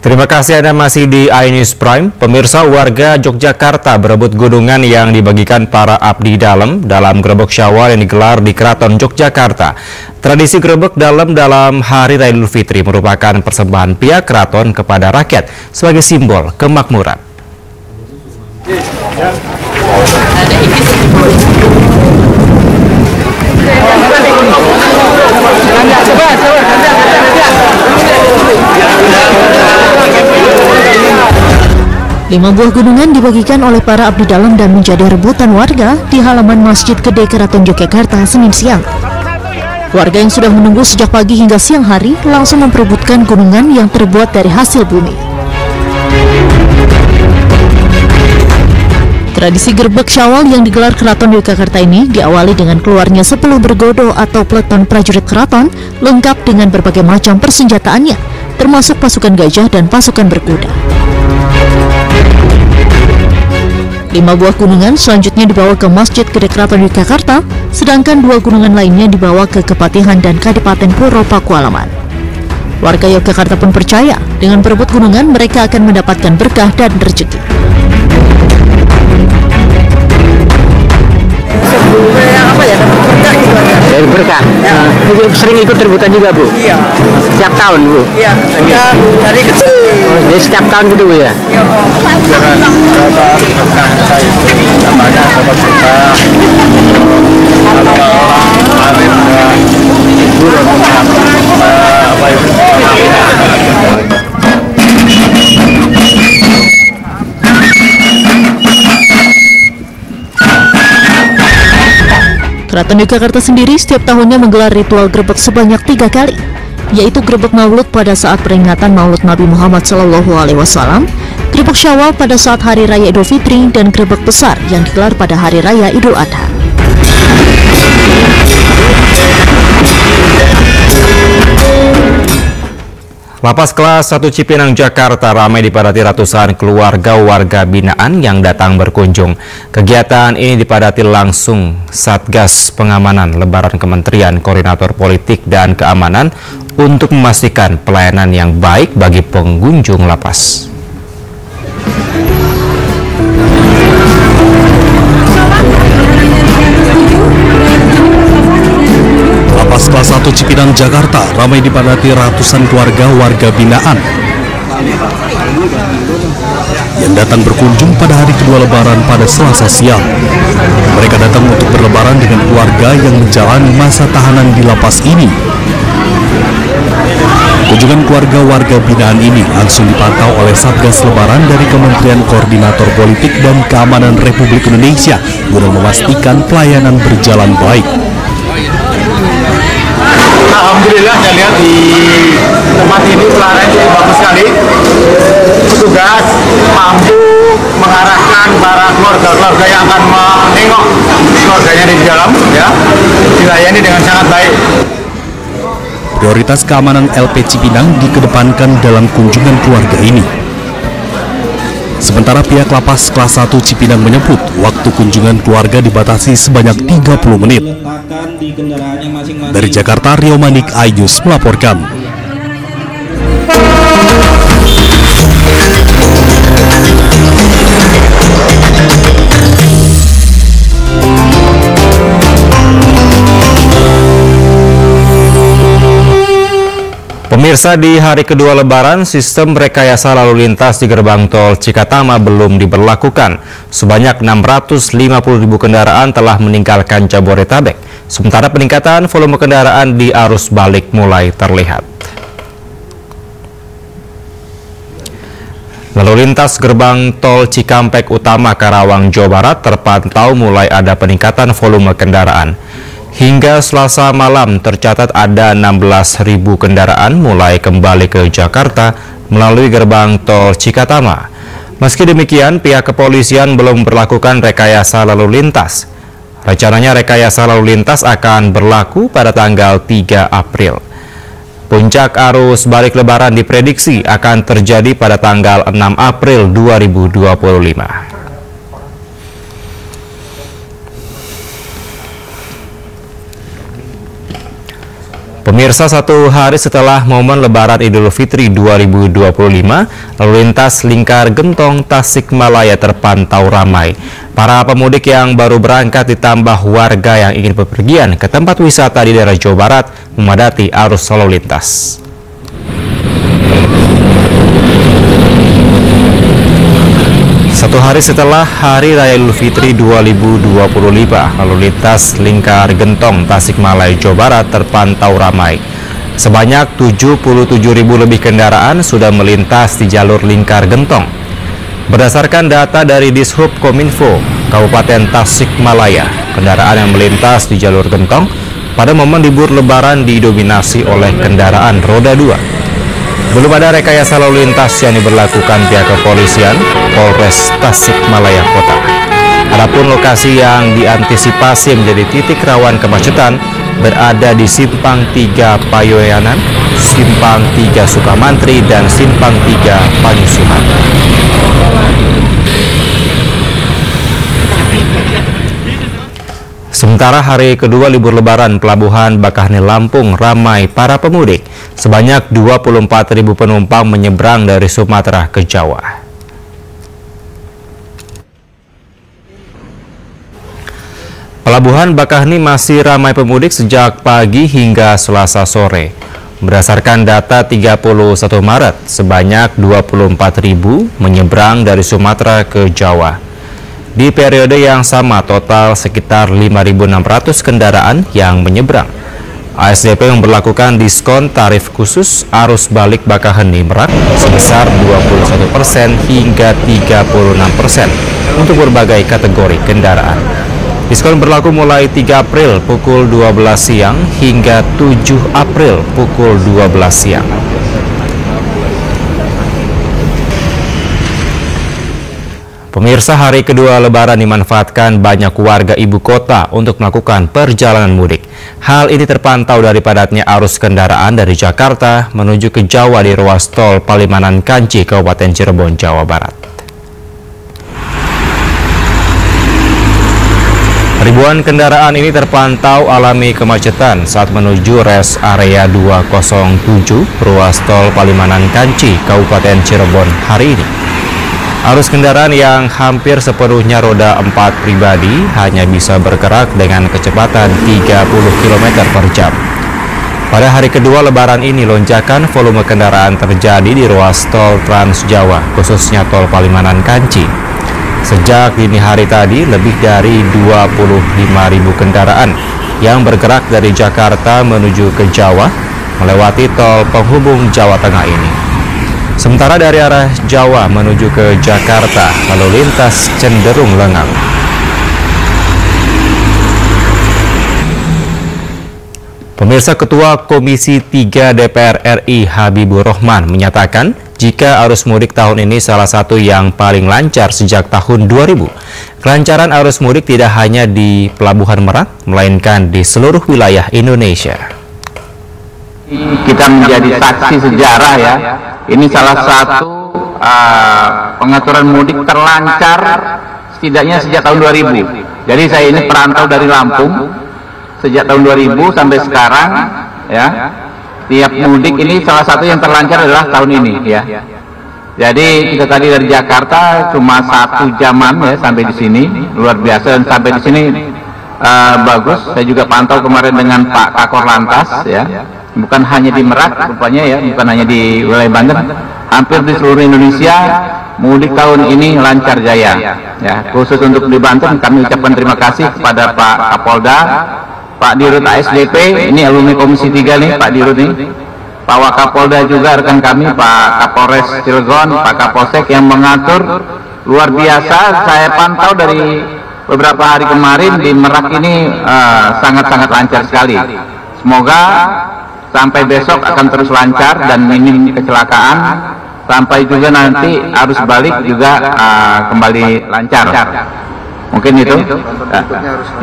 Terima kasih Anda masih di iNews Prime. Pemirsa, warga Yogyakarta berebut gunungan yang dibagikan para abdi dalam Grebek Syawal yang digelar di Keraton Yogyakarta. Tradisi grebek dalam Hari Raya Idul Fitri merupakan persembahan pihak keraton kepada rakyat sebagai simbol kemakmuran. Lima buah gunungan dibagikan oleh para abdi dalam dan menjadi rebutan warga di halaman Masjid Gede Keraton Yogyakarta Senin siang. Warga yang sudah menunggu sejak pagi hingga siang hari langsung memperebutkan gunungan yang terbuat dari hasil bumi. Tradisi Grebek Syawal yang digelar Keraton Yogyakarta ini diawali dengan keluarnya 10 bergodo atau peleton prajurit keraton lengkap dengan berbagai macam persenjataannya, termasuk pasukan gajah dan pasukan berkuda. 5 buah gunungan selanjutnya dibawa ke Masjid Gede Keraton Yogyakarta, sedangkan 2 gunungan lainnya dibawa ke Kepatihan dan Kadipaten Puro Pakualaman. Warga Yogyakarta pun percaya dengan berebut gunungan mereka akan mendapatkan berkah dan rezeki. Dari berkah. Ibu sering ikut rebutan juga, Bu? Iya. Setiap tahun, Bu? Iya, dari kecil. Jadi setiap tahun gitu, Bu ya? Iya. Keraton Yogyakarta sendiri setiap tahunnya menggelar ritual grebek sebanyak 3 kali, yaitu grebek Maulud pada saat peringatan Maulud Nabi Muhammad SAW, grebek Syawal pada saat Hari Raya Idul Fitri, dan grebek besar yang digelar pada Hari Raya Idul Adha. Lapas kelas 1 Cipinang, Jakarta ramai dipadati ratusan keluarga warga binaan yang datang berkunjung. Kegiatan ini dipadati langsung Satgas Pengamanan Lebaran Kementerian Koordinator Politik dan Keamanan untuk memastikan pelayanan yang baik bagi pengunjung lapas. Lapas kelas 1 Cipinang, Jakarta ramai dipadati ratusan keluarga warga binaan yang datang berkunjung pada hari kedua Lebaran pada Selasa siang. Mereka datang untuk berlebaran dengan keluarga yang menjalani masa tahanan di lapas ini. Kunjungan keluarga warga binaan ini langsung dipantau oleh Satgas Lebaran dari Kementerian Koordinator Politik dan Keamanan Republik Indonesia guna memastikan pelayanan berjalan baik. Alhamdulillah, saya lihat di tempat ini pelayanannya bagus sekali. Petugas mampu mengarahkan para keluarga-keluarga yang akan menengok keluarganya di dalam, ya, dilayani dengan sangat baik. Prioritas keamanan LP Cipinang dikedepankan dalam kunjungan keluarga ini. Sementara pihak lapas kelas 1 Cipinang menyebut waktu kunjungan keluarga dibatasi sebanyak 30 menit. Dari Jakarta, Rio Manik, iNews melaporkan. Pemirsa, di hari kedua Lebaran, sistem rekayasa lalu lintas di gerbang tol Cikatama belum diberlakukan. Sebanyak 650.000 kendaraan telah meninggalkan Jabodetabek. Sementara peningkatan volume kendaraan di arus balik mulai terlihat. Lalu lintas gerbang tol Cikampek Utama Karawang, Jawa Barat terpantau mulai ada peningkatan volume kendaraan. Hingga Selasa malam tercatat ada 16.000 kendaraan mulai kembali ke Jakarta melalui gerbang tol Cikatama. Meski demikian, pihak kepolisian belum memperlakukan rekayasa lalu lintas. Rencananya rekayasa lalu lintas akan berlaku pada tanggal 3 April. Puncak arus balik Lebaran diprediksi akan terjadi pada tanggal 6 April 2025. Pemirsa, satu hari setelah momen Lebaran Idul Fitri 2025, lalu lintas Lingkar Gentong Tasikmalaya terpantau ramai. Para pemudik yang baru berangkat ditambah warga yang ingin bepergian ke tempat wisata di daerah Jawa Barat memadati arus lalu lintas. Satu hari setelah Hari Raya Idul Fitri 2025, lalu lintas Lingkar Gentong Tasikmalaya, Jawa Barat terpantau ramai. Sebanyak 77.000 lebih kendaraan sudah melintas di jalur Lingkar Gentong. Berdasarkan data dari Dishub Kominfo Kabupaten Tasikmalaya, kendaraan yang melintas di jalur Gentong pada momen libur Lebaran didominasi oleh kendaraan roda 2. Belum ada rekayasa lalu lintas yang diberlakukan pihak kepolisian Polres Tasikmalaya Kota. Adapun lokasi yang diantisipasi menjadi titik rawan kemacetan berada di Simpang 3 Payoyanan, Simpang 3 Sukamantri, dan Simpang 3 Panyusuhan. Sementara hari kedua libur Lebaran, Pelabuhan Bakaheni Lampung ramai para pemudik. Sebanyak 24.000 penumpang menyeberang dari Sumatera ke Jawa. Pelabuhan Bakaheni masih ramai pemudik sejak pagi hingga Selasa sore. Berdasarkan data 31 Maret, sebanyak 24.000 menyeberang dari Sumatera ke Jawa. Di periode yang sama, total sekitar 5.600 kendaraan yang menyeberang. ASDP memberlakukan diskon tarif khusus arus balik Bakaheni Merak sebesar 21% hingga 36% untuk berbagai kategori kendaraan. Diskon berlaku mulai 3 April pukul 12 siang hingga 7 April pukul 12 siang. Pemirsa, hari kedua Lebaran dimanfaatkan banyak warga ibu kota untuk melakukan perjalanan mudik. Hal ini terpantau dari padatnya arus kendaraan dari Jakarta menuju ke Jawa di ruas tol Palimanan Kanci, Kabupaten Cirebon, Jawa Barat. Ribuan kendaraan ini terpantau alami kemacetan saat menuju res area 207 ruas tol Palimanan Kanci, Kabupaten Cirebon hari ini. Arus kendaraan yang hampir sepenuhnya roda 4 pribadi hanya bisa bergerak dengan kecepatan 30 km per jam. Pada hari kedua Lebaran ini, lonjakan volume kendaraan terjadi di ruas tol Trans Jawa, khususnya tol Palimanan Kanci. Sejak dini hari tadi, lebih dari 25.000 kendaraan yang bergerak dari Jakarta menuju ke Jawa melewati tol penghubung Jawa Tengah ini. Sementara dari arah Jawa menuju ke Jakarta, lalu lintas cenderung lengang. Pemirsa, Ketua Komisi 3 DPR RI Habibur Rahman menyatakan jika arus mudik tahun ini salah satu yang paling lancar sejak tahun 2000. Kelancaran arus mudik tidak hanya di Pelabuhan Merak, melainkan di seluruh wilayah Indonesia. Kita menjadi saksi sejarah ya. Ini salah satu pengaturan mudik terlancar setidaknya sejak tahun 2000. Jadi saya ini perantau dari Lampung sejak tahun 2000 sampai sekarang ya. Tiap mudik ini salah satu yang terlancar adalah tahun ini ya. Jadi kita tadi dari Jakarta cuma 1 jaman ya sampai di sini, luar biasa, dan sampai di sini bagus. Saya juga pantau kemarin dengan Pak Kakor Lantas ya. Bukan hanya di Merak rupanya ya, bukan hanya di wilayah Banten, hampir di seluruh Indonesia mudik tahun ini lancar jaya ya. Khusus untuk di Banten kami ucapkan terima kasih kepada Pak Kapolda, Pak Dirut ASDP, ini alumni Komisi 3 nih Pak Dirut nih, Pak Wakapolda juga rekan kami, Pak Kapolres Cilegon, Pak Kapolsek yang mengatur luar biasa. Saya pantau dari beberapa hari kemarin di Merak ini sangat-sangat lancar sekali. Semoga sampai besok akan terus lancar dan minim kecelakaan, sampai juga nanti arus balik juga kembali lancar. Mungkin itu.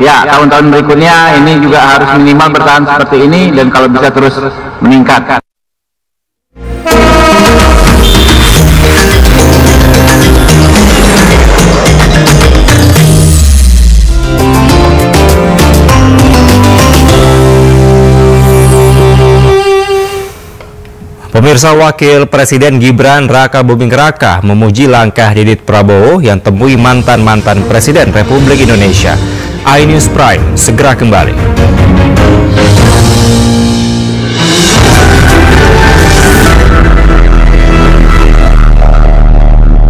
Ya, tahun-tahun berikutnya ini juga harus minimal bertahan seperti ini dan kalau bisa terus meningkat. Pemirsa, Wakil Presiden Gibran Raka Buming Raka memuji langkah Didit Prabowo yang temui mantan-mantan Presiden Republik Indonesia. iNews Prime segera kembali.